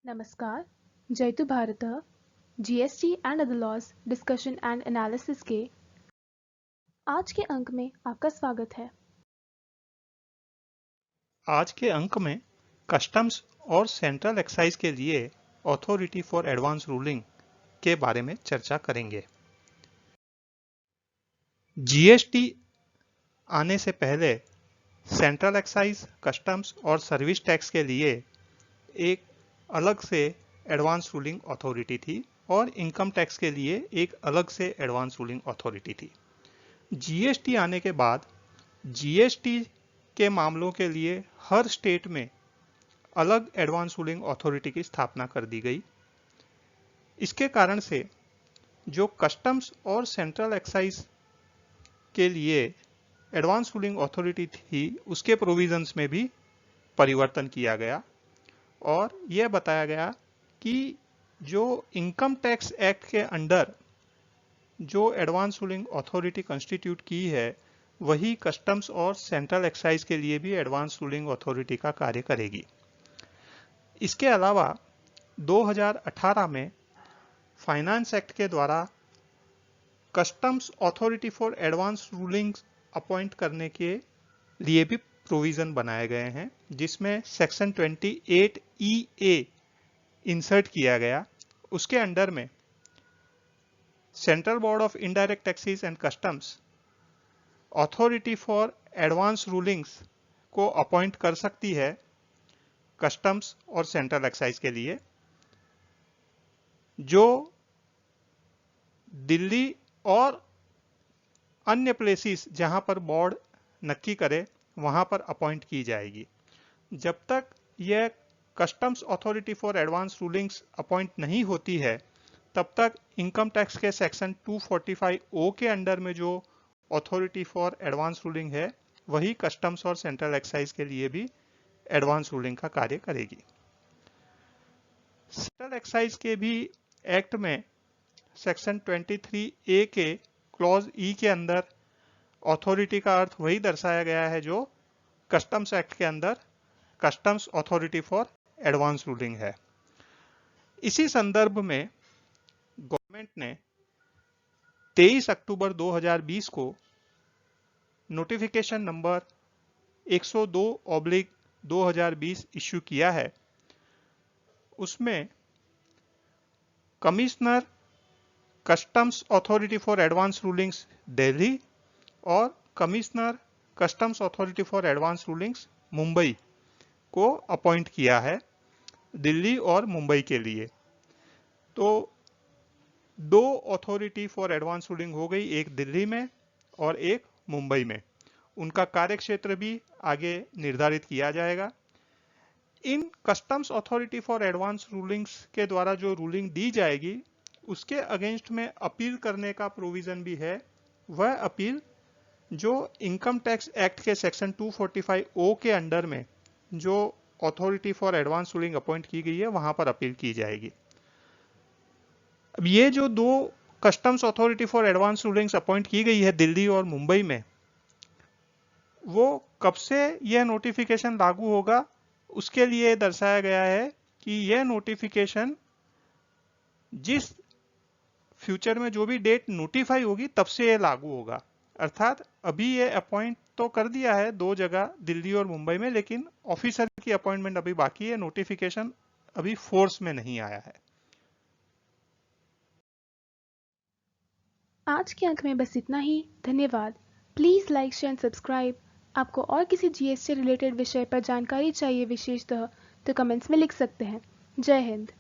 नमस्कार, जयतु भारतः GST and other laws discussion and analysis के आज के अंक में आपका स्वागत है। आज के अंक में कस्टम्स और सेंट्रल एक्साइज के लिए अथॉरिटी फॉर एडवांस रूलिंग के बारे में चर्चा करेंगे। जीएसटी आने से पहले सेंट्रल एक्साइज, कस्टम्स और सर्विस टैक्स के लिए एक अलग से एडवांस रूलिंग अथॉरिटी थी और इनकम टैक्स के लिए एक अलग से एडवांस रूलिंग अथॉरिटी थी। जीएसटी आने के बाद जीएसटी के मामलों के लिए हर स्टेट में अलग एडवांस रूलिंग अथॉरिटी की स्थापना कर दी गई। इसके कारण से जो कस्टम्स और सेंट्रल एक्साइज के लिए एडवांस रूलिंग अथॉरिटी थी उसके प्रोविजंस में भी परिवर्तन किया गया और यह बताया गया कि जो इनकम टैक्स एक्ट के अंडर जो एडवांस रूलिंग अथॉरिटी कंस्टिट्यूट की है वही कस्टम्स और सेंट्रल एक्साइज के लिए भी एडवांस रूलिंग अथॉरिटी का कार्य करेगी। इसके अलावा 2018 में फाइनेंस एक्ट के द्वारा customs authority for advance ruling appoint करने के लिए भी प्रोविजन बनाए गए हैं, जिसमें सेक्शन 28EA इंसर्ट किया गया। उसके अंडर में central board of indirect taxes and customs authority for advance rulings को अपॉइंट कर सकती है कस्टम्स और सेंट्रल एक्साइज के लिए। जो दिल्ली और अन्य प्लेसेस जहां पर बोर्ड नक्की करे वहां पर अपॉइंट की जाएगी। जब तक यह customs authority for advance rulings appoint नहीं होती है तब तक इनकम टैक्स के सेक्शन 245O के अंडर में जो अथॉरिटी फॉर एडवांस रूलिंग है वही कस्टम्स और सेंट्रल एक्साइज के लिए भी एडवांस रूलिंग का कार्य करेगी। सेंट्रल एक्साइज के भी एक्ट में सेक्शन 23A के क्लॉज E के अंदर अथॉरिटी का अर्थ वही दर्शाया गया है जो कस्टम्स एक्ट के अंदर customs authority for advance ruling है। इसी संदर्भ में गवर्नमेंट ने 23 अक्टूबर 2020 को नोटिफिकेशन नंबर 102/2020 इश्यू किया है। उसमें commissioner customs authority for advance rulings Delhi और commissioner customs authority for advance rulings Mumbai को अपॉइंट किया है, दिल्ली और मुंबई के लिए। तो दो अथॉरिटी फॉर एडवांस रूलिंग हो गई, एक दिल्ली में और एक मुंबई में। उनका कार्य क्षेत्र भी आगे निर्धारित किया जाएगा। इन customs authority for advance rulings के द्वारा जो रूलिंग दी जाएगी उसके अगेंस्ट में अपील करने का प्रोविजन भी है। वह अपील जो इनकम टैक्स एक्ट के सेक्शन 245O के अंडर में जो authority for advance ruling appoint की गई है वहां पर अपील की जाएगी। अब ये जो दो customs authority for advance rulings appoint की गई है दिल्ली और मुंबई में, वो कब से यह नोटिफिकेशन लागू होगा उसके लिए दर्शाया गया है कि यह नोटिफिकेशन जिस फ्यूचर में जो भी डेट नोटिफाई होगी तब से यह लागू होगा। अर्थात अभी ये अपॉइंट तो कर दिया है दो जगह दिल्ली और मुंबई में, लेकिन ऑफिसर की अपॉइंटमेंट अभी बाकी है, नोटिफिकेशन अभी फोर्स में नहीं आया है। आज के अंक में बस इतना ही। धन्यवाद। Please like, share and subscribe. आपको और किसी जीएसटी रिलेटेड विषय पर जानकारी चाहिए विशेषतः तो कमेंट्स में लिख सकते हैं। जय हिंद।